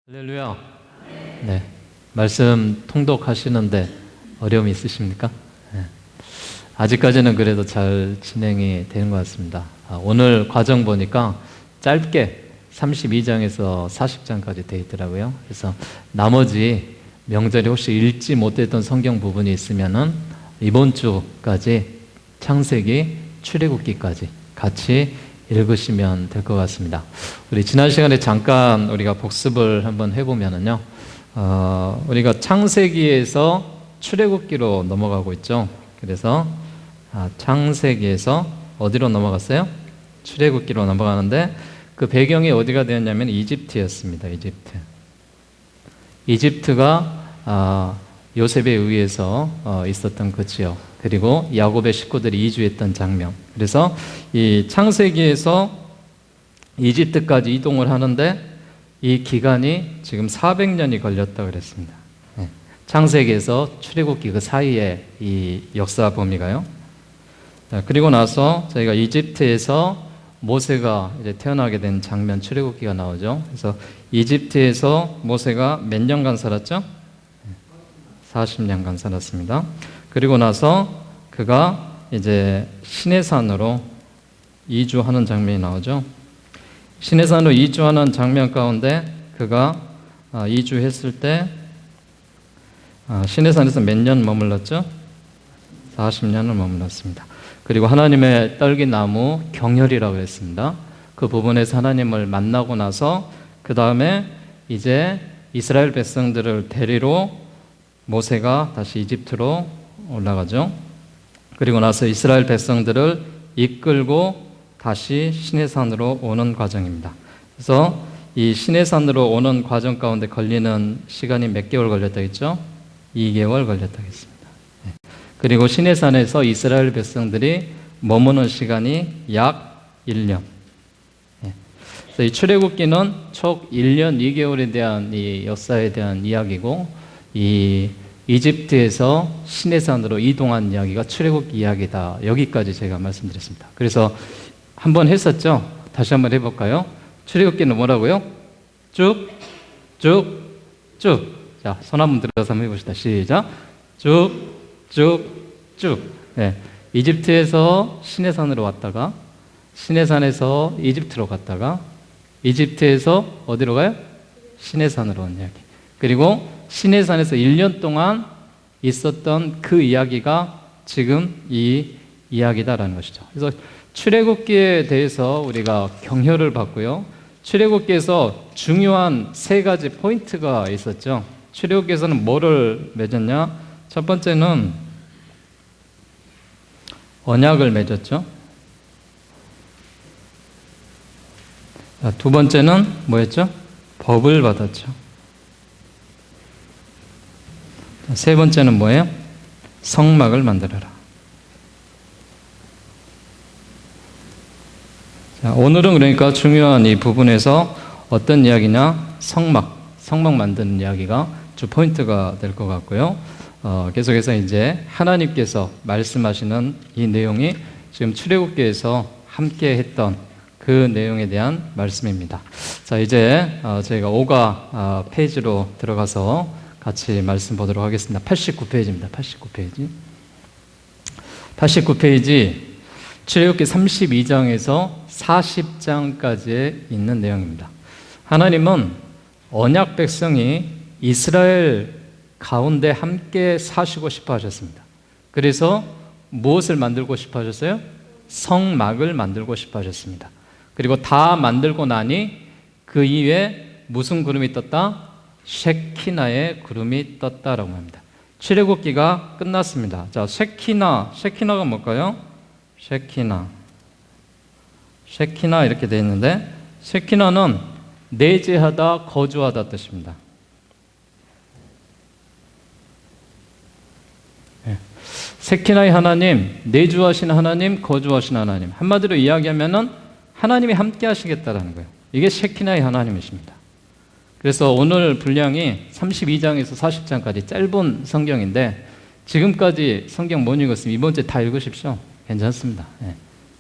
할렐루야. 네. 말씀 통독하시는데 어려움이 있으십니까? 네. 아직까지는 그래도 잘 진행이 되는 것 같습니다. 오늘 과정 보니까 짧게 32장에서 40장까지 되어 있더라고요. 그래서 나머지 명절에 혹시 읽지 못했던 성경 부분이 있으면은 이번 주까지 창세기, 출애굽기까지 같이 읽으시면 될 것 같습니다. 우리 지난 시간에 잠깐 우리가 복습을 한번 해보면은요, 우리가 창세기에서 출애굽기로 넘어가고 있죠. 그래서 창세기에서 어디로 넘어갔어요? 출애굽기로 넘어가는데 그 배경이 어디가 되었냐면 이집트였습니다. 이집트가 요셉에 의해서 있었던 그 지역, 그리고 야곱의 식구들이 이주했던 장면. 그래서 이 창세기에서 이집트까지 이동을 하는데 이 기간이 지금 400년이 걸렸다 그랬습니다. 창세기에서 출애굽기 그 사이에 이 역사 범위가요. 그리고 나서 저희가 이집트에서 모세가 이제 태어나게 된 장면, 출애굽기가 나오죠. 그래서 이집트에서 모세가 몇 년간 살았죠? 40년간 살았습니다. 그리고 나서 그가 이제 시내산으로 이주하는 장면이 나오죠. 시내산으로 이주하는 장면 가운데 그가 이주했을 때 시내산에서 몇 년 머물렀죠? 40년을 머물렀습니다. 그리고 하나님의 떨기나무 경혈이라고 했습니다. 그 부분에서 하나님을 만나고 나서 그 다음에 이제 이스라엘 백성들을 데리러 모세가 다시 이집트로 올라가죠. 그리고 나서 이스라엘 백성들을 이끌고 다시 시내산으로 오는 과정입니다. 그래서 이 시내산으로 오는 과정 가운데 걸리는 시간이 몇 개월 걸렸다 했죠? 2개월 걸렸다 했습니다. 그리고 시내산에서 이스라엘 백성들이 머무는 시간이 약 1년. 그래서 이 출애굽기는 총 1년 2개월에 대한 이 역사에 대한 이야기고, 이 이집트에서 시내산으로 이동한 이야기가 출애굽기 이야기다. 여기까지 제가 말씀드렸습니다. 그래서 한번 했었죠? 다시 한번 해볼까요? 출애굽기는 뭐라고요? 쭉, 쭉, 쭉. 자, 손 한번 들어서 한번 해봅시다. 시작. 쭉, 쭉, 쭉. 네. 이집트에서 시내산으로 왔다가, 시내산에서 이집트로 갔다가, 이집트에서 어디로 가요? 시내산으로 온 이야기. 그리고 시내산에서 1년 동안 있었던 그 이야기가 지금 이 이야기다라는 것이죠. 그래서 출애굽기에 대해서 우리가 경혈을 받고요. 출애굽기에서 중요한 세 가지 포인트가 있었죠. 출애굽기에서는 뭐를 맺었냐? 첫 번째는 언약을 맺었죠. 두 번째는 뭐였죠? 법을 받았죠. 세 번째는 뭐예요? 성막을 만들어라. 자, 오늘은 그러니까 중요한 이 부분에서 어떤 이야기냐? 성막 만드는 이야기가 주 포인트가 될 것 같고요. 계속해서 이제 하나님께서 말씀하시는 이 내용이 지금 출애굽기에서 함께 했던 그 내용에 대한 말씀입니다. 자, 이제 저희가 5가 페이지로 들어가서 같이 말씀 보도록 하겠습니다. 89페이지입니다. 89페이지 출애굽기 32장에서 40장까지에 있는 내용입니다. 하나님은 언약 백성이 이스라엘 가운데 함께 사시고 싶어 하셨습니다. 그래서 무엇을 만들고 싶어 하셨어요? 성막을 만들고 싶어 하셨습니다. 그리고 다 만들고 나니 그 이후에 무슨 구름이 떴다? 쉐키나의 구름이 떴다라고 합니다. 출애굽기가 끝났습니다. 자, 쉐키나가 뭘까요? 쉐키나 이렇게 되어 있는데, 쉐키나는 내재하다, 거주하다 뜻입니다. 쉐키나의 하나님, 내주하신 하나님, 거주하신 하나님. 한마디로 이야기하면은 하나님이 함께 하시겠다라는 거예요. 이게 쉐키나의 하나님이십니다. 그래서 오늘 분량이 32장에서 40장까지 짧은 성경인데, 지금까지 성경 못 읽었으면 이번 주에 다 읽으십시오. 괜찮습니다.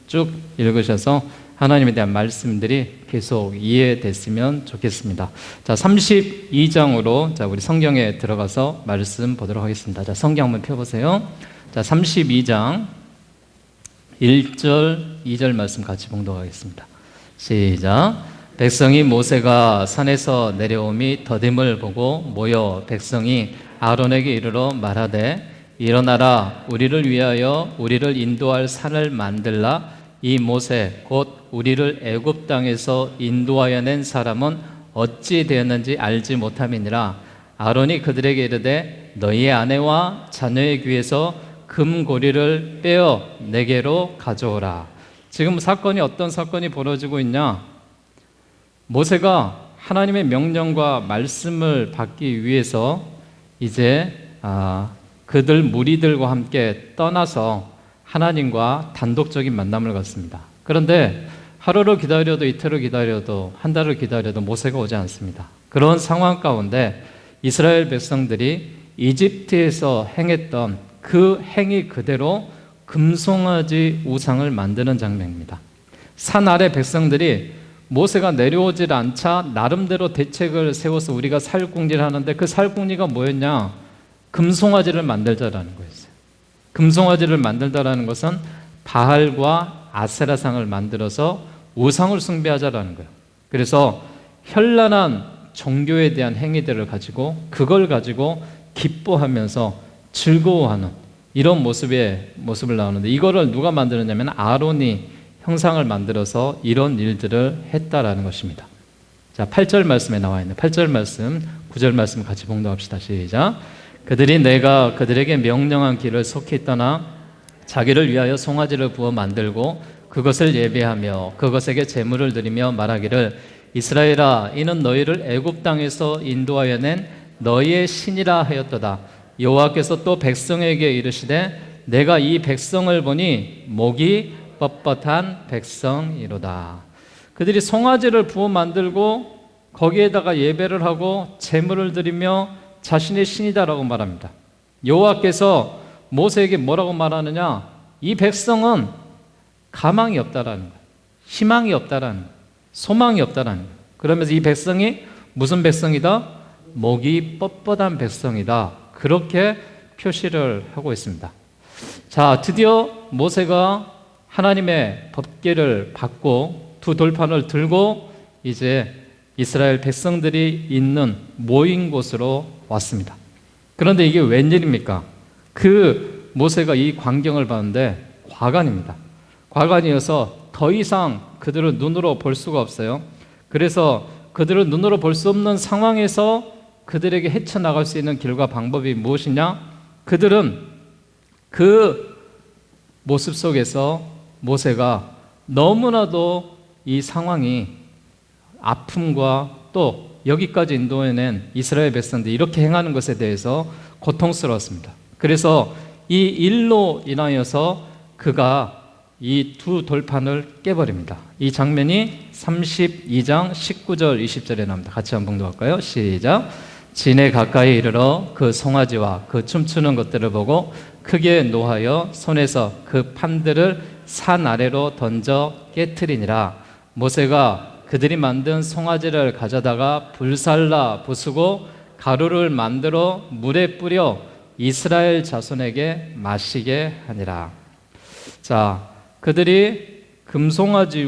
쭉 읽으셔서 하나님에 대한 말씀들이 계속 이해됐으면 좋겠습니다. 자, 32장으로 자, 우리 성경에 들어가서 말씀 보도록 하겠습니다. 자, 성경 한번 펴보세요. 자, 32장 1절, 2절 말씀 같이 봉독하겠습니다. 시작. 백성이 모세가 산에서 내려옴이 더딤을 보고 모여 백성이 아론에게 이르러 말하되 일어나라 우리를 위하여 우리를 인도할 산을 만들라. 이 모세 곧 우리를 애굽 땅에서 인도하여 낸 사람은 어찌 되었는지 알지 못함이니라. 아론이 그들에게 이르되 너희의 아내와 자녀의 귀에서 금고리를 빼어 내게로 가져오라. 지금 사건이 어떤 사건이 벌어지고 있냐? 모세가 하나님의 명령과 말씀을 받기 위해서 이제 그들 무리들과 함께 떠나서 하나님과 단독적인 만남을 갖습니다. 그런데 하루를 기다려도 이틀을 기다려도 한 달을 기다려도 모세가 오지 않습니다. 그런 상황 가운데 이스라엘 백성들이 이집트에서 행했던 그 행위 그대로 금송아지 우상을 만드는 장면입니다. 산 아래 백성들이 모세가 내려오질 않자 나름대로 대책을 세워서 우리가 살궁리를 하는데 그 살궁리가 뭐였냐? 금송아지를 만들자라는 거였어요. 금송아지를 만들다라는 것은 바알과 아세라상을 만들어서 우상을 숭배하자라는 거예요. 그래서 현란한 종교에 대한 행위들을 가지고 그걸 가지고 기뻐하면서 즐거워하는 이런 모습을 나오는데 이거를 누가 만드느냐면 아론이 형상을 만들어서 이런 일들을 했다라는 것입니다. 자, 8절 말씀에 나와 있는 8절 말씀, 9절 말씀 같이 봉독합시다. 시작. 그들이 내가 그들에게 명령한 길을 속히 떠나 자기를 위하여 송아지를 부어 만들고 그것을 예배하며 그것에게 제물을 드리며 말하기를 이스라엘아 이는 너희를 애굽 땅에서 인도하여 낸 너희의 신이라 하였도다. 여호와께서 또 백성에게 이르시되 내가 이 백성을 보니 목이 뻣뻣한 백성이로다. 그들이 송아지를 부어 만들고 거기에다가 예배를 하고 제물을 드리며 자신의 신이다라고 말합니다. 여호와께서 모세에게 뭐라고 말하느냐? 이 백성은 가망이 없다라는 거예요. 희망이 없다라는 거예요. 소망이 없다라는 거예요. 그러면서 이 백성이 무슨 백성이다? 목이 뻣뻣한 백성이다. 그렇게 표시를 하고 있습니다. 자, 드디어 모세가 하나님의 법궤를 받고 두 돌판을 들고 이제 이스라엘 백성들이 있는 모인 곳으로 왔습니다. 그런데 이게 웬일입니까? 그 모세가 이 광경을 봤는데 과간입니다. 과간이어서 더 이상 그들을 눈으로 볼 수가 없어요. 그래서 그들을 눈으로 볼 수 없는 상황에서 그들에게 헤쳐나갈 수 있는 길과 방법이 무엇이냐? 그들은 그 모습 속에서 모세가 너무나도 이 상황이 아픔과 또 여기까지 인도해낸 이스라엘 백성들이 이렇게 행하는 것에 대해서 고통스러웠습니다. 그래서 이 일로 인하여서 그가 이 두 돌판을 깨버립니다. 이 장면이 32장 19절 20절에 나옵니다. 같이 한번 봉독할까요? 시작. 진에 가까이 이르러 그 송아지와 그 춤추는 것들을 보고 크게 노하여 손에서 그 판들을 산 아래로 던져 깨트리니라. 모세가 그들이 만든 송아지를 가져다가 불살라 부수고 가루를 만들어 물에 뿌려 이스라엘 자손에게 마시게 하니라. 자, 그들이 금송아지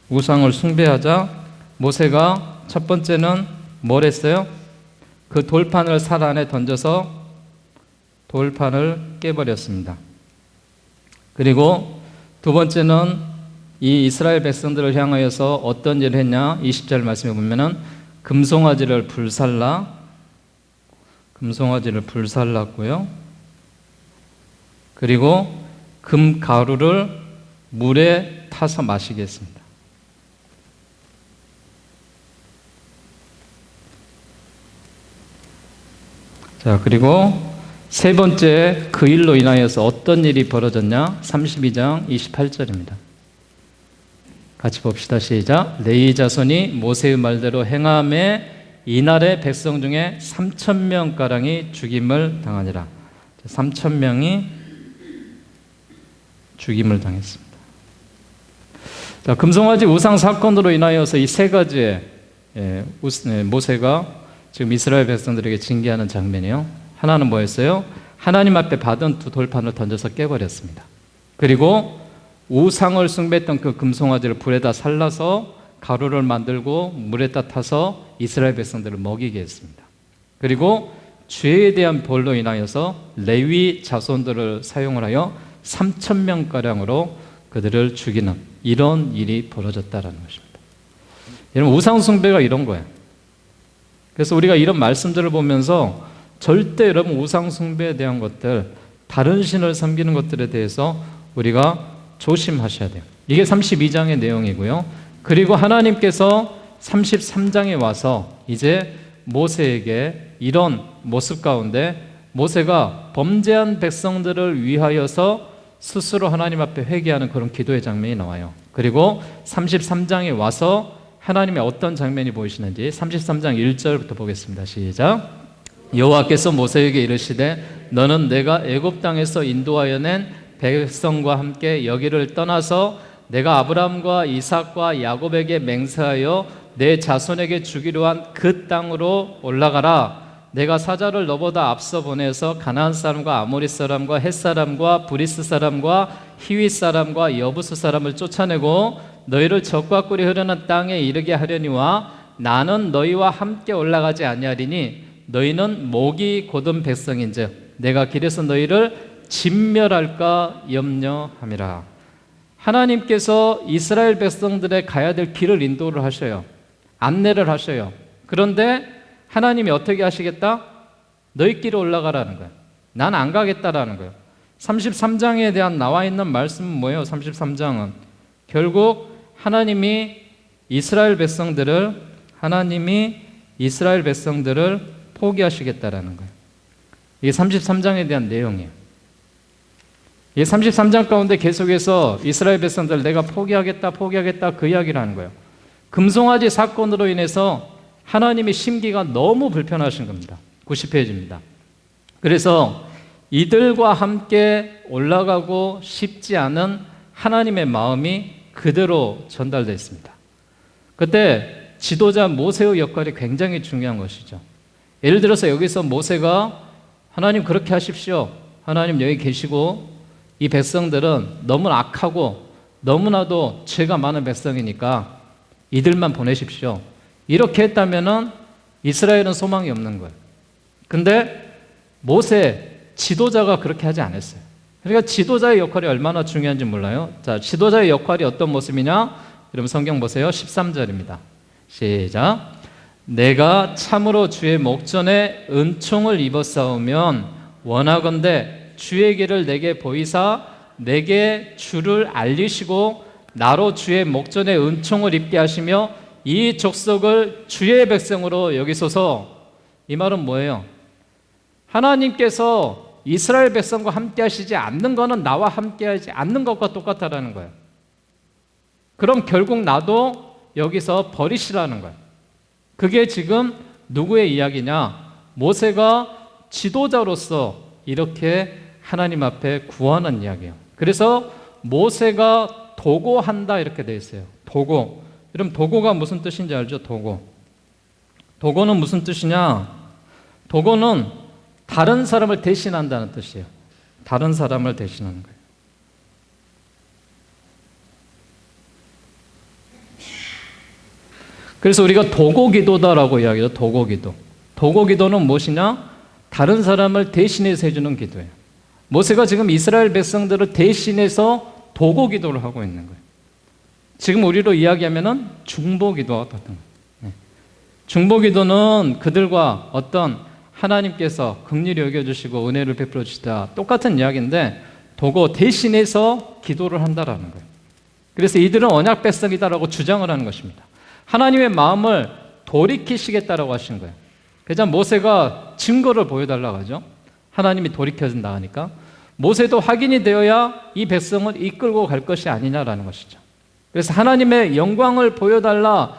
우상을 숭배하자 모세가 첫 번째는 뭘 했어요? 그 돌판을 산 안에 던져서 돌판을 깨버렸습니다. 그리고 두 번째는 이 이스라엘 백성들을 향하여서 어떤 일을 했냐? 20절 말씀에 보면은 금송아지를 불살랐고요. 그리고 금가루를 물에 타서 마시게 했습니다. 자, 그리고 세 번째 그 일로 인하여서 어떤 일이 벌어졌냐? 32장 28절입니다. 같이 봅시다. 시작. 레위 자손이 모세의 말대로 행함에 이날의 백성 중에 3,000명가량이 죽임을 당하니라. 3,000명이 죽임을 당했습니다. 자, 금송아지 우상 사건으로 인하여서 이 세 가지의 모세가 지금 이스라엘 백성들에게 징계하는 장면이요. 하나는 뭐였어요? 하나님 앞에 받은 두 돌판을 던져서 깨버렸습니다. 그리고 우상을 숭배했던 그 금송아지를 불에다 살라서 가루를 만들고 물에다 타서 이스라엘 백성들을 먹이게 했습니다. 그리고 죄에 대한 벌로 인하여서 레위 자손들을 사용을 하여 3,000명가량으로 그들을 죽이는 이런 일이 벌어졌다는 것입니다. 여러분, 우상 숭배가 이런 거예요. 그래서 우리가 이런 말씀들을 보면서 절대 여러분 우상 숭배에 대한 것들, 다른 신을 섬기는 것들에 대해서 우리가 조심하셔야 돼요. 이게 32장의 내용이고요. 그리고 하나님께서 33장에 와서 이제 모세에게 이런 모습 가운데 모세가 범죄한 백성들을 위하여서 스스로 하나님 앞에 회개하는 그런 기도의 장면이 나와요. 그리고 33장에 와서 하나님의 어떤 장면이 보이시는지 33장 1절부터 보겠습니다. 시작. 여호와께서 모세에게 이르시되 너는 내가 애굽 땅에서 인도하여 낸 백성과 함께 여기를 떠나서 내가 아브라함과 이삭과 야곱에게 맹세하여 내 자손에게 주기로 한 그 땅으로 올라가라. 내가 사자를 너보다 앞서 보내서 가나안 사람과 아모리 사람과 헷 사람과 브리스 사람과 히윗 사람과 여부스 사람을 쫓아내고 너희를 적과 꿀이 흐르는 땅에 이르게 하려니와 나는 너희와 함께 올라가지 아니하리니 너희는 목이 곧은 백성인즉 내가 길에서 너희를 진멸할까 염려함이라. 하나님께서 이스라엘 백성들의 가야 될 길을 인도를 하셔요. 안내를 하셔요. 그런데 하나님이 어떻게 하시겠다? 너희끼리 올라가라는 거예요. 난 안 가겠다라는 거예요. 33장에 대한 나와 있는 말씀은 뭐예요? 33장은 결국 하나님이 이스라엘 백성들을 포기하시겠다라는 거예요. 이게 33장에 대한 내용이에요. 이 33장 가운데 계속해서 이스라엘 백성들 내가 포기하겠다 그 이야기를 하는 거예요. 금송아지 사건으로 인해서 하나님의 심기가 너무 불편하신 겁니다. 90페이지입니다. 그래서 이들과 함께 올라가고 싶지 않은 하나님의 마음이 그대로 전달되어 있습니다. 그때 지도자 모세의 역할이 굉장히 중요한 것이죠. 예를 들어서 여기서 모세가 하나님 그렇게 하십시오. 하나님 여기 계시고 이 백성들은 너무 악하고 너무나도 죄가 많은 백성이니까 이들만 보내십시오. 이렇게 했다면 이스라엘은 소망이 없는 거예요. 근데 모세 지도자가 그렇게 하지 않았어요. 그러니까 지도자의 역할이 얼마나 중요한지 몰라요. 자, 지도자의 역할이 어떤 모습이냐? 여러분 성경 보세요. 13절입니다. 시작. 내가 참으로 주의 목전에 은총을 입었사오면 원하건대 주의 길을 내게 보이사 내게 주를 알리시고 나로 주의 목전에 은총을 입게 하시며 이 족속을 주의 백성으로 여기소서. 이 말은 뭐예요? 하나님께서 이스라엘 백성과 함께 하시지 않는 것은 나와 함께 하지 않는 것과 똑같다라는 거예요. 그럼 결국 나도 여기서 버리시라는 거예요. 그게 지금 누구의 이야기냐? 모세가 지도자로서 이렇게 하나님 앞에 구하는 이야기예요. 그래서 모세가 도고한다 이렇게 되어 있어요. 도고. 여러분 도고가 무슨 뜻인지 알죠? 도고는 무슨 뜻이냐? 도고는 다른 사람을 대신한다는 뜻이에요. 다른 사람을 대신하는 거예요. 그래서 우리가 도고기도다라고 이야기해요. 도고기도. 도고기도는 무엇이냐? 다른 사람을 대신해서 해주는 기도예요. 모세가 지금 이스라엘 백성들을 대신해서 도고기도를 하고 있는 거예요. 지금 우리로 이야기하면은 중보기도와 같은 거예요. 중보기도는 그들과 어떤 하나님께서 긍휼히 여겨주시고 은혜를 베풀어 주시다 똑같은 이야기인데 도고 대신해서 기도를 한다라는 거예요. 그래서 이들은 언약 백성이다라고 주장을 하는 것입니다. 하나님의 마음을 돌이키시겠다라고 하신 거예요. 그래서 모세가 증거를 보여달라고 하죠. 하나님이 돌이켜준다 하니까 모세도 확인이 되어야 이 백성을 이끌고 갈 것이 아니냐라는 것이죠. 그래서 하나님의 영광을 보여달라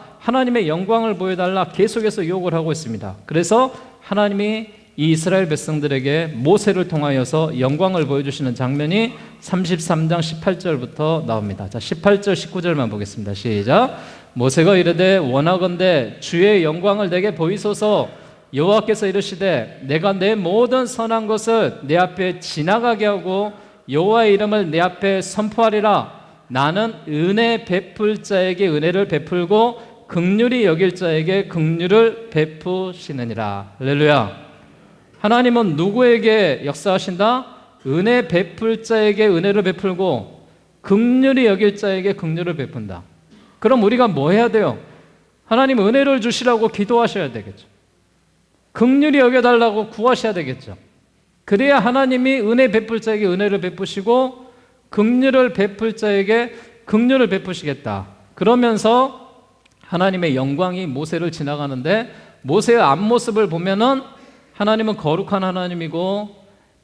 계속해서 요구를 하고 있습니다. 그래서 하나님이 이 이스라엘 백성들에게 모세를 통하여서 영광을 보여주시는 장면이 33장 18절부터 나옵니다. 자, 18절 19절만 보겠습니다. 시작. 모세가 이르되 원하건대 주의 영광을 내게 보이소서. 여호와께서 이르시되 내가 내 모든 선한 것을 내 앞에 지나가게 하고 여호와의 이름을 내 앞에 선포하리라. 나는 은혜 베풀 자에게 은혜를 베풀고 긍휼히 여길 자에게 긍휼을 베푸시느니라. 할렐루야. 하나님은 누구에게 역사하신다? 은혜 베풀 자에게 은혜를 베풀고 긍휼히 여길 자에게 긍휼을 베푼다. 그럼 우리가 뭐 해야 돼요? 하나님 은혜를 주시라고 기도하셔야 되겠죠. 긍휼히 여겨달라고 구하셔야 되겠죠. 그래야 하나님이 은혜 베풀 자에게 은혜를 베푸시고 긍휼을 베풀 자에게 긍휼을 베푸시겠다. 그러면서 하나님의 영광이 모세를 지나가는데 모세의 앞모습을 보면은 하나님은 거룩한 하나님이고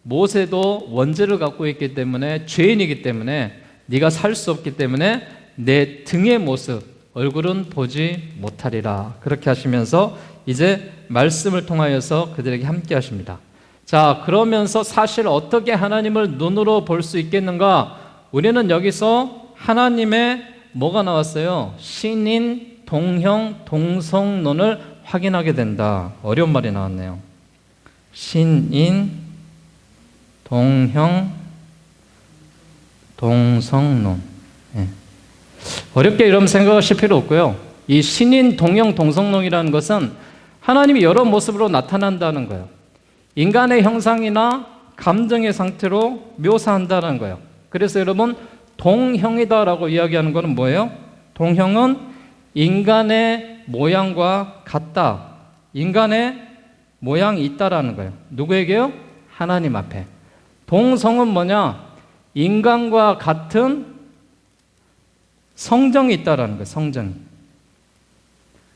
모세도 원죄를 갖고 있기 때문에 죄인이기 때문에 네가 살 수 없기 때문에 내 등의 모습 얼굴은 보지 못하리라. 그렇게 하시면서 이제 말씀을 통하여서 그들에게 함께 하십니다. 자, 그러면서 사실 어떻게 하나님을 눈으로 볼 수 있겠는가? 우리는 여기서 하나님의 뭐가 나왔어요? 신인, 동형, 동성론을 확인하게 된다. 어려운 말이 나왔네요. 신인, 동형, 동성론. 예. 어렵게 이런 생각하실 필요 없고요. 이 신인, 동형, 동성론이라는 것은 하나님이 여러 모습으로 나타난다는 거예요. 인간의 형상이나 감정의 상태로 묘사한다는 거예요. 그래서 여러분 동형이다라고 이야기하는 것은 뭐예요? 동형은 인간의 모양과 같다. 인간의 모양이 있다라는 거예요. 누구에게요? 하나님 앞에. 동성은 뭐냐? 인간과 같은 성정이 있다라는 거예요. 성정이.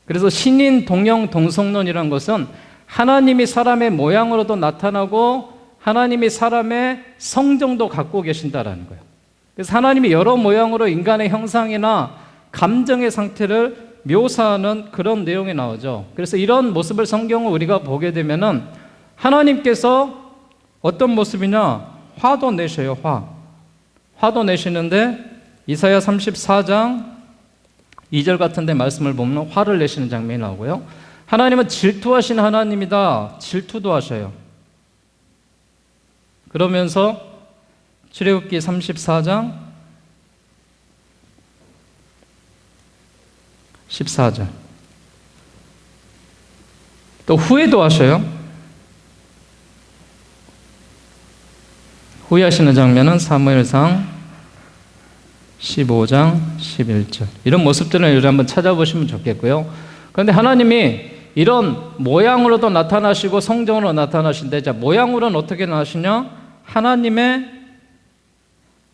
그래서 신인, 동형, 동성론이라는 것은 하나님이 사람의 모양으로도 나타나고 하나님이 사람의 성정도 갖고 계신다라는 거예요. 그래서 하나님이 여러 모양으로 인간의 형상이나 감정의 상태를 묘사하는 그런 내용이 나오죠. 그래서 이런 모습을 성경을 우리가 보게 되면은 하나님께서 어떤 모습이냐? 화도 내셔요. 화도 내시는데 이사야 34장 2절 같은 데 말씀을 보면 화를 내시는 장면이 나오고요. 하나님은 질투하신 하나님이다. 질투도 하셔요. 그러면서 출애굽기 34장 14절 또 후회도 하셔요. 후회하시는 장면은 사무엘상 15장 11절 이런 모습들을 여러분 한번 찾아보시면 좋겠고요. 그런데 하나님이 이런 모양으로도 나타나시고 성정으로 나타나신데, 자, 모양으로는 어떻게 나시냐? 하나님의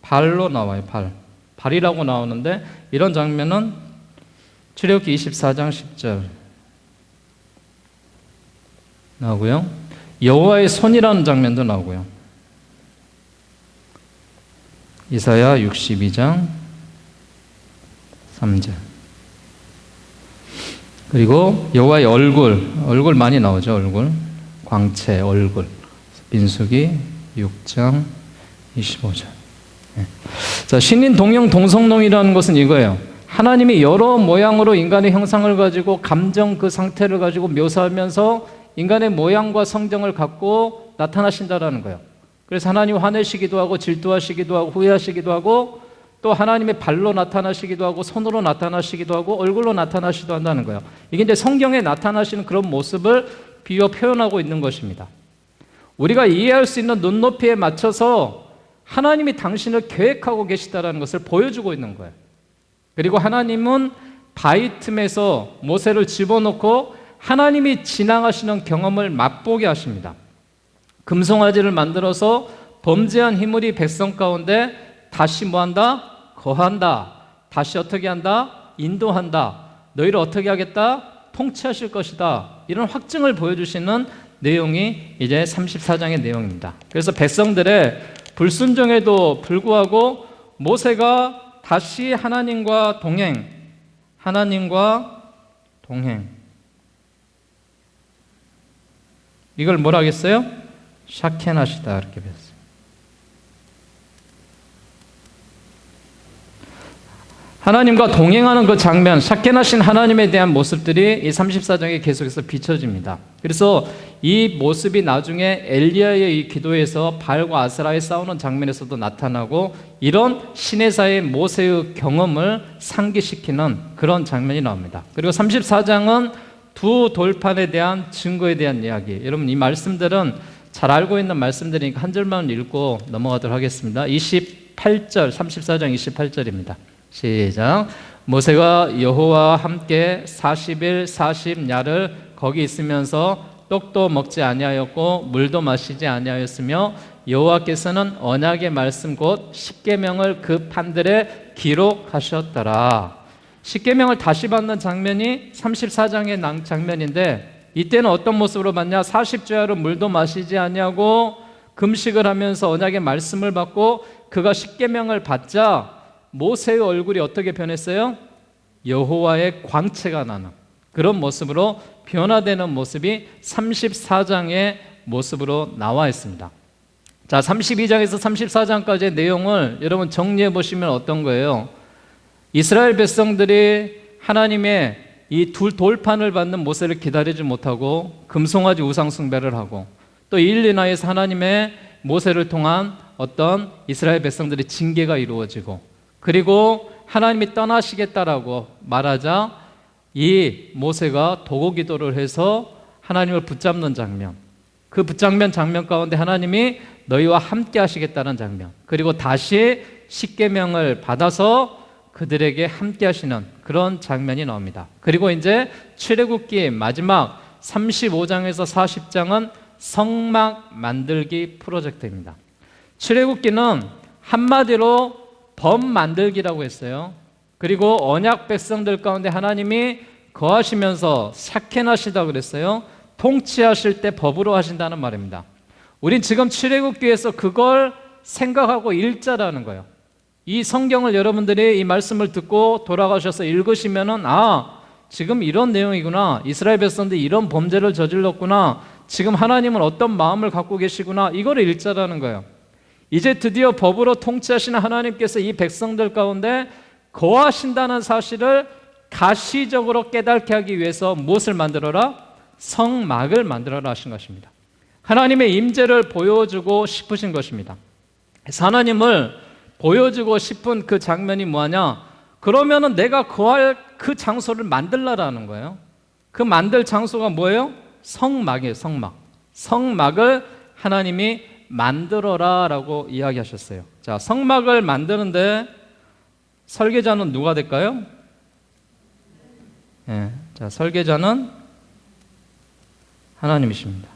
발로 나와요. 발이라고 나오는데 이런 장면은 출애굽기 24장 10절 나오고요. 여호와의 손이라는 장면도 나오고요. 이사야 62장 3절 그리고 여호와의 얼굴 많이 나오죠. 광채, 얼굴. 민수기 6장 25절. 자, 신인, 동형, 동성론이라는 것은 이거예요. 하나님이 여러 모양으로 인간의 형상을 가지고 감정 그 상태를 가지고 묘사하면서 인간의 모양과 성정을 갖고 나타나신다라는 거예요. 그래서 하나님 화내시기도 하고 질투하시기도 하고 후회하시기도 하고 또 하나님의 발로 나타나시기도 하고 손으로 나타나시기도 하고 얼굴로 나타나시기도 한다는 거예요. 이게 이제 성경에 나타나시는 그런 모습을 비유어 표현하고 있는 것입니다. 우리가 이해할 수 있는 눈높이에 맞춰서 하나님이 당신을 계획하고 계시다는 것을 보여주고 있는 거예요. 그리고 하나님은 바위 틈에서 모세를 집어넣고 하나님이 지나가시는 경험을 맛보게 하십니다. 금송아지를 만들어서 범죄한 희물이 백성 가운데 다시 뭐한다? 거한다. 다시 어떻게 한다? 인도한다. 너희를 어떻게 하겠다? 통치하실 것이다. 이런 확증을 보여주시는 내용이 이제 34장의 내용입니다. 그래서 백성들의 불순종에도 불구하고 모세가 다시 하나님과 동행. 이걸 뭐라 하겠어요? 샤켄하시다 이렇게 배웠어요. 하나님과 동행하는 그 장면, 샤켄하신 하나님에 대한 모습들이 이 34장에 계속해서 비춰집니다. 그래서 이 모습이 나중에 엘리야의 이 기도에서 바알과 아세라의 싸우는 장면에서도 나타나고, 이런 시내사의 모세의 경험을 상기시키는 그런 장면이 나옵니다. 그리고 34장은 두 돌판에 대한 증거에 대한 이야기. 여러분, 이 말씀들은 잘 알고 있는 말씀들이니까 한 절만 읽고 넘어가도록 하겠습니다. 28절, 34장 28절입니다. 시작. 모세가 여호와와 함께 40일 40야를 거기 있으면서 떡도 먹지 아니하였고 물도 마시지 아니하였으며 여호와께서는 언약의 말씀 곧 십계명을 그 판들에 기록하셨더라. 십계명을 다시 받는 장면이 34장의 장면인데, 이때는 어떤 모습으로 받냐? 40주야로 물도 마시지 아니하고 금식을 하면서 언약의 말씀을 받고, 그가 십계명을 받자 모세의 얼굴이 어떻게 변했어요? 여호와의 광채가 나는 그런 모습으로 변화되는 모습이 34장의 모습으로 나와 있습니다. 자, 32장에서 34장까지의 내용을 여러분 정리해 보시면 어떤 거예요? 이스라엘 백성들이 하나님의 이 돌판을 받는 모세를 기다리지 못하고 금송아지 우상 숭배를 하고, 또 일리나에서 하나님의 모세를 통한 어떤 이스라엘 백성들의 징계가 이루어지고, 그리고 하나님이 떠나시겠다라고 말하자 이 모세가 도고 기도를 해서 하나님을 붙잡는 장면, 그 붙잡는 장면 가운데 하나님이 너희와 함께 하시겠다는 장면, 그리고 다시 십계명을 받아서 그들에게 함께 하시는 그런 장면이 나옵니다. 그리고 이제 출애굽기 마지막 35장에서 40장은 성막 만들기 프로젝트입니다. 출애굽기는 한마디로 범 만들기라고 했어요. 그리고 언약 백성들 가운데 하나님이 거하시면서 샤켄하시다 그랬어요. 통치하실 때 법으로 하신다는 말입니다. 우린 지금 출애굽기에서 그걸 생각하고 읽자라는 거예요. 이 성경을 여러분들이 이 말씀을 듣고 돌아가셔서 읽으시면은, 아, 지금 이런 내용이구나, 이스라엘 백성들이 이런 범죄를 저질렀구나, 지금 하나님은 어떤 마음을 갖고 계시구나, 이거를 읽자라는 거예요. 이제 드디어 법으로 통치하시는 하나님께서 이 백성들 가운데 거하신다는 사실을 가시적으로 깨닫게 하기 위해서 무엇을 만들어라? 성막을 만들어라 하신 것입니다. 하나님의 임재를 보여주고 싶으신 것입니다. 그래서 하나님을 보여주고 싶은 그 장면이 뭐냐? 그러면은 내가 거할 그 장소를 만들라라는 거예요. 그 만들 장소가 뭐예요? 성막이에요. 성막. 성막을 하나님이 만들어라 라고 이야기하셨어요. 자, 성막을 만드는데 설계자는 누가 될까요? 자, 설계자는 하나님이십니다.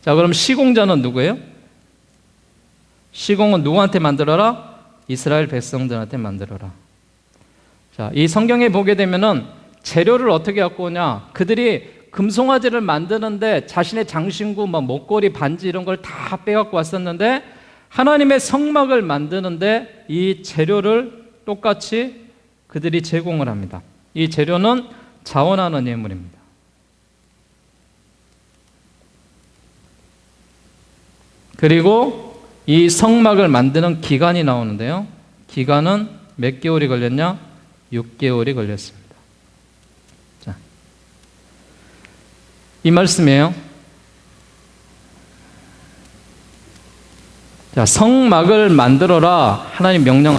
자, 그럼 시공자는 누구예요? 시공은 누구한테 만들어라? 이스라엘 백성들한테 만들어라. 자, 이 성경에 보게 되면은 재료를 어떻게 갖고 오냐? 그들이 금송아지를 만드는데 자신의 장신구, 목걸이, 반지 이런 걸 다 빼갖고 왔었는데, 하나님의 성막을 만드는데 이 재료를 똑같이 그들이 제공을 합니다. 이 재료는 자원하는 예물입니다. 그리고 이 성막을 만드는 기간이 나오는데요, 기간은 몇 개월이 걸렸냐? 6개월이 걸렸습니다. 이 말씀이에요. 자, 성막을 만들어라 하나님 명령.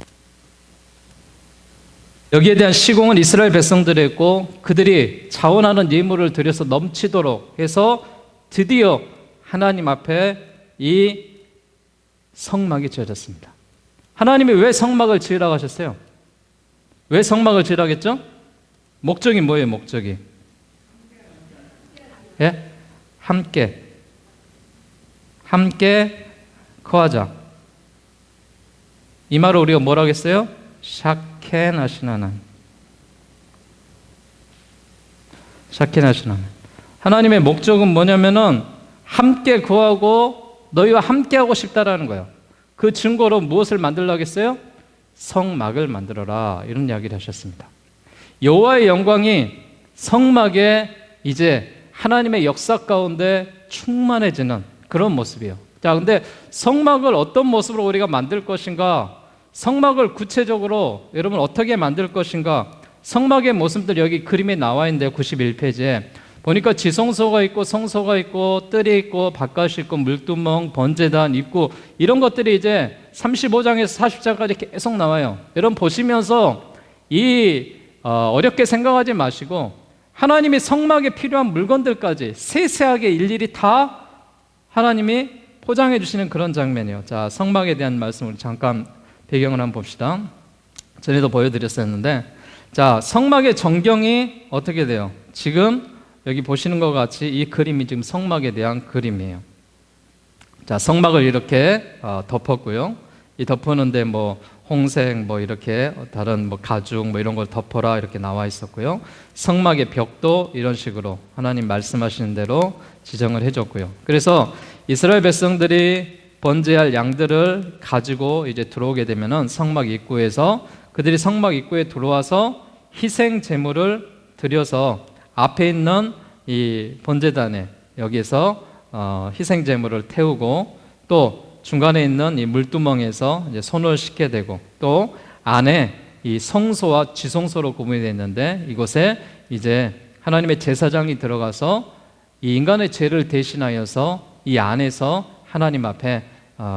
여기에 대한 시공은 이스라엘 백성들이 했고, 그들이 자원하는 예물을 드려서 넘치도록 해서 드디어 하나님 앞에 이 성막이 지어졌습니다. 하나님이 왜 성막을 지으라고 하셨어요? 왜 성막을 지으라고 했죠? 목적이 뭐예요? 목적이 함께 거하자. 이 말을 우리가 뭐라고 했어요? 샤켄하신 하나님. 샤켄하신 하나님. 하나님의 목적은 뭐냐면은 함께 거하고 너희와 함께 하고 싶다라는 거예요. 그 증거로 무엇을 만들려고 했어요? 성막을 만들어라, 이런 이야기를 하셨습니다. 여호와의 영광이 성막에 이제 하나님의 역사 가운데 충만해지는 그런 모습이에요. 자, 근데 성막을 어떤 모습으로 우리가 만들 것인가? 성막을 구체적으로 여러분 어떻게 만들 것인가? 성막의 모습들 여기 그림에 나와 있는데요. 91페이지에 보니까 지성소가 있고 성소가 있고 뜰이 있고 바깥이 있고 물두멍, 번제단, 입구 이런 것들이 이제 35장에서 40장까지 계속 나와요. 여러분 보시면서 어렵게 생각하지 마시고 하나님이 성막에 필요한 물건들까지 세세하게 일일이 다 하나님이 포장해 주시는 그런 장면이에요. 자, 성막에 대한 말씀을 잠깐 배경을 한번 봅시다. 전에도 보여드렸었는데, 자, 성막의 전경이 어떻게 돼요? 지금 여기 보시는 것 같이 이 그림이 지금 성막에 대한 그림이에요. 자, 성막을 이렇게 덮었고요. 이 덮었는데 뭐 홍색 뭐 이렇게 다른 뭐 가죽 뭐 이런 걸 덮어라 이렇게 나와 있었고요. 성막의 벽도 이런 식으로 하나님 말씀하시는 대로 지정을 해줬고요. 그래서 이스라엘 백성들이 번제할 양들을 가지고 이제 들어오게 되면은 성막 입구에서 그들이 성막 입구에 들어와서 희생 제물을 드려서 앞에 있는 이 번제단에 여기서 희생 제물을 태우고 또 중간에 있는 이 물두멍에서 이제 손을 씻게 되고 또 안에 이 성소와 지성소로 구분이 되어 있는데 이곳에 이제 하나님의 제사장이 들어가서 이 인간의 죄를 대신하여서 이 안에서 하나님 앞에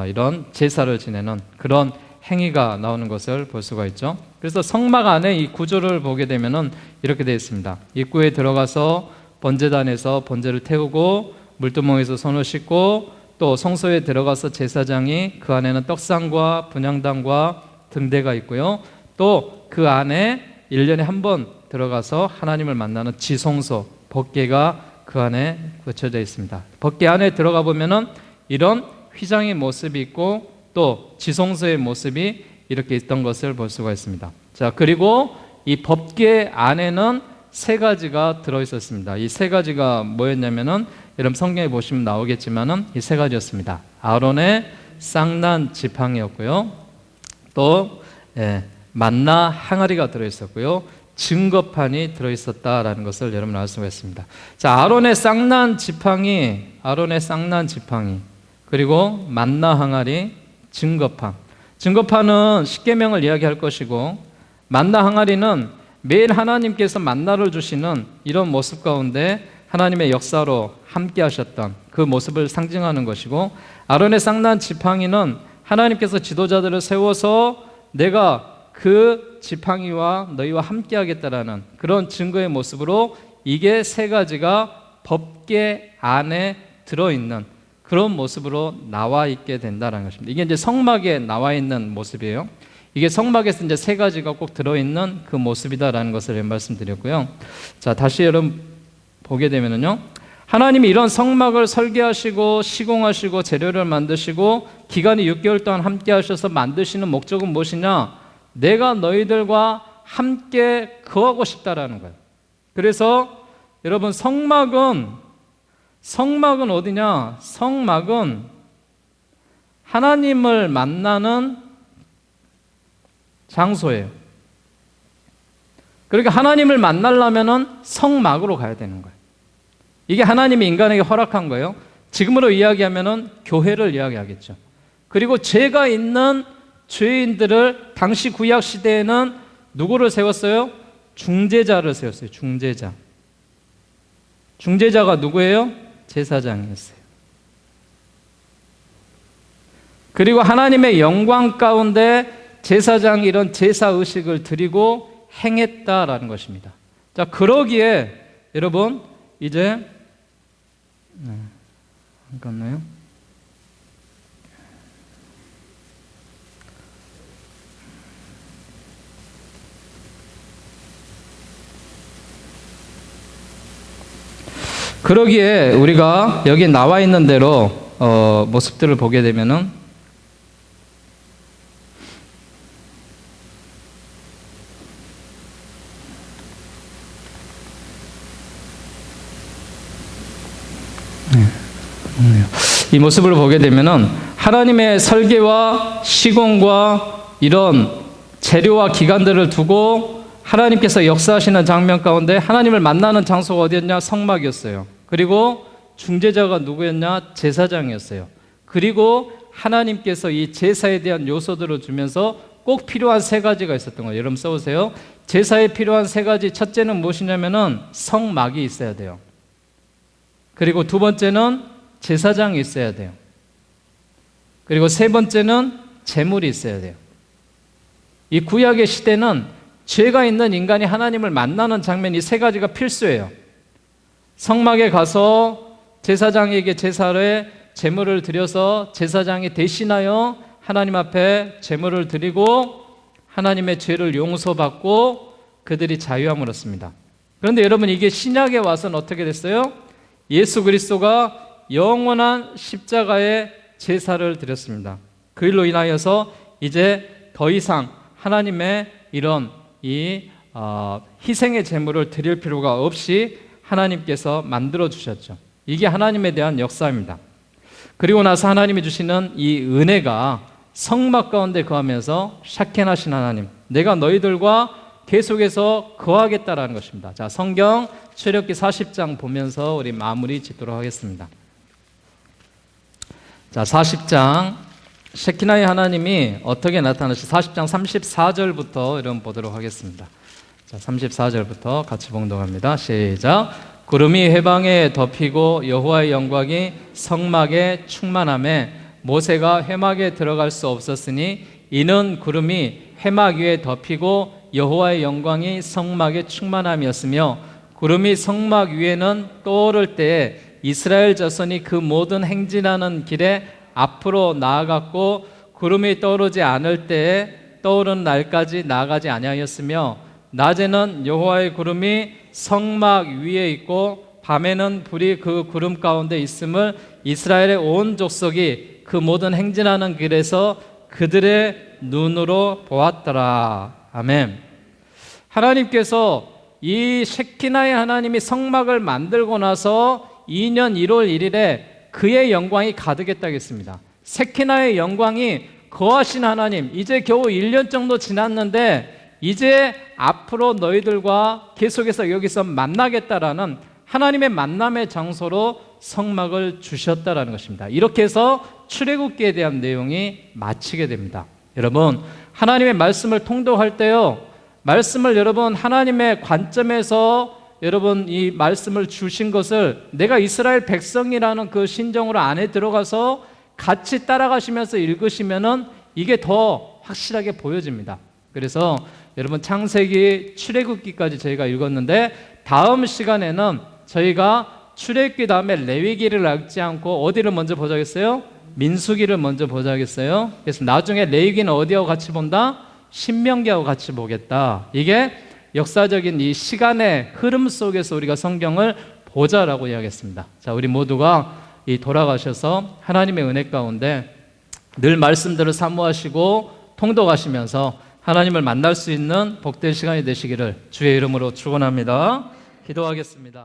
이런 제사를 지내는 그런 행위가 나오는 것을 볼 수가 있죠. 그래서 성막 안에 이 구조를 보게 되면은 이렇게 되어 있습니다. 입구에 들어가서 번제단에서 번제를 태우고 물두멍에서 손을 씻고 또 성소에 들어가서 제사장이 그 안에는 떡상과 분향단과 등대가 있고요. 또 그 안에 1년에 한 번 들어가서 하나님을 만나는 지성소, 법궤가 그 안에 거쳐져 있습니다. 법궤 안에 들어가 보면은 이런 휘장의 모습이 있고 또 지성소의 모습이 이렇게 있던 것을 볼 수가 있습니다. 자, 그리고 이 법궤 안에는 세 가지가 들어 있었습니다. 이 세 가지가 뭐였냐면은 여러분 성경에 보시면 나오겠지만은 이 세 가지였습니다. 아론의 쌍난 지팡이였고요. 또 만나 항아리가 들어 있었고요. 증거판이 들어 있었다라는 것을 여러분 알 수가 있습니다. 자, 아론의 쌍난 지팡이 그리고 만나 항아리, 증거판. 증거판은 십계명을 이야기할 것이고 만나 항아리는 매일 하나님께서 만나를 주시는 이런 모습 가운데 하나님의 역사로 함께 하셨던 그 모습을 상징하는 것이고 아론의 쌍난 지팡이는 하나님께서 지도자들을 세워서 내가 그 지팡이와 너희와 함께 하겠다라는 그런 증거의 모습으로 이게 세 가지가 법궤 안에 들어있는 그런 모습으로 나와 있게 된다는 것입니다. 이게 이제 성막에 나와 있는 모습이에요. 이게 성막에서 이제 세 가지가 꼭 들어있는 그 모습이다라는 것을 말씀드렸고요. 자, 다시 여러분 보게 되면은요. 하나님이 이런 성막을 설계하시고 시공하시고 재료를 만드시고 기간이 6개월 동안 함께 하셔서 만드시는 목적은 무엇이냐? 내가 너희들과 함께 거하고 싶다라는 거예요. 그래서 여러분 성막은 어디냐? 성막은 하나님을 만나는 장소예요. 그러니까 하나님을 만나려면은 성막으로 가야 되는 거예요. 이게 하나님이 인간에게 허락한 거예요. 지금으로 이야기하면은 교회를 이야기하겠죠. 그리고 죄가 있는 죄인들을 당시 구약 시대에는 누구를 세웠어요? 중재자를 세웠어요. 중재자가 누구예요? 제사장이었어요. 그리고 하나님의 영광 가운데 제사장이 이런 제사 의식을 드리고 행했다라는 것입니다. 자, 그러기에 여러분 이제 잠깐만요. 그러기에 우리가 여기 나와 있는 대로 모습들을 보게 되면은 이 모습을 보게 되면은 하나님의 설계와 시공과 이런 재료와 기간들을 두고 하나님께서 역사하시는 장면 가운데 하나님을 만나는 장소가 어디였냐? 성막이었어요. 그리고 중재자가 누구였냐? 제사장이었어요. 그리고 하나님께서 이 제사에 대한 요소들을 주면서 꼭 필요한 세 가지가 있었던 거예요. 여러분 써보세요. 제사에 필요한 세 가지, 첫째는 무엇이냐면은 성막이 있어야 돼요. 그리고 두 번째는 제사장이 있어야 돼요. 그리고 세 번째는 제물이 있어야 돼요. 이 구약의 시대는 죄가 있는 인간이 하나님을 만나는 장면, 이 세 가지가 필수예요. 성막에 가서 제사장에게 제사를 제물을 드려서 제사장이 대신하여 하나님 앞에 제물을 드리고 하나님의 죄를 용서받고 그들이 자유함을 얻습니다. 그런데 여러분, 이게 신약에 와서는 어떻게 됐어요? 예수 그리스도가 영원한 십자가의 제사를 드렸습니다. 그 일로 인하여서 이제 더 이상 하나님의 이런 희생의 제물을 드릴 필요가 없이 하나님께서 만들어 주셨죠. 이게 하나님에 대한 역사입니다. 그리고 나서 하나님이 주시는 이 은혜가 성막 가운데 거하면서 샤켄하신 하나님, 내가 너희들과 계속해서 거하겠다라는 것입니다. 자, 성경 출애굽기 40장 보면서 우리 마무리 짓도록 하겠습니다. 자, 40장 셰키나의 하나님이 어떻게 나타나시? 40장 34절부터 이런 보도록 하겠습니다. 자, 34절부터 같이 봉독합니다. 시작. 구름이 회방에 덮이고 여호와의 영광이 성막에 충만하매 모세가 회막에 들어갈 수 없었으니 이는 구름이 회막 위에 덮이고 여호와의 영광이 성막에 충만함이었으며 구름이 성막 위에는 떠오를 때에 이스라엘 자손이 그 모든 행진하는 길에 앞으로 나아갔고 구름이 떠오르지 않을 때에 떠오르는 날까지 나아가지 아니하였으며 낮에는 여호와의 구름이 성막 위에 있고 밤에는 불이 그 구름 가운데 있음을 이스라엘의 온 족속이 그 모든 행진하는 길에서 그들의 눈으로 보았더라. 아멘. 하나님께서 이 셰키나의 하나님이 성막을 만들고 나서 2년 1월 1일에 그의 영광이 가득했다고 했습니다. 셰키나의 영광이 거하신 하나님, 이제 겨우 1년 정도 지났는데 이제 앞으로 너희들과 계속해서 여기서 만나겠다라는 하나님의 만남의 장소로 성막을 주셨다라는 것입니다. 이렇게 해서 출애굽기에 대한 내용이 마치게 됩니다. 여러분, 하나님의 말씀을 통독할 때요, 말씀을 여러분 하나님의 관점에서 여러분 이 말씀을 주신 것을 내가 이스라엘 백성이라는 그 신정으로 안에 들어가서 같이 따라가시면서 읽으시면은 이게 더 확실하게 보여집니다. 그래서 여러분 창세기, 출애굽기까지 저희가 읽었는데 다음 시간에는 저희가 출애굽기 다음에 레위기를 읽지 않고 어디를 먼저 보자겠어요? 민수기를 먼저 보자겠어요? 그래서 나중에 레위기는 어디하고 같이 본다? 신명기하고 같이 보겠다. 이게 역사적인 이 시간의 흐름 속에서 우리가 성경을 보자라고 이야기했습니다. 자, 우리 모두가 이 돌아가셔서 하나님의 은혜 가운데 늘 말씀들을 사모하시고 통독하시면서 하나님을 만날 수 있는 복된 시간이 되시기를 주의 이름으로 축원합니다. 기도하겠습니다.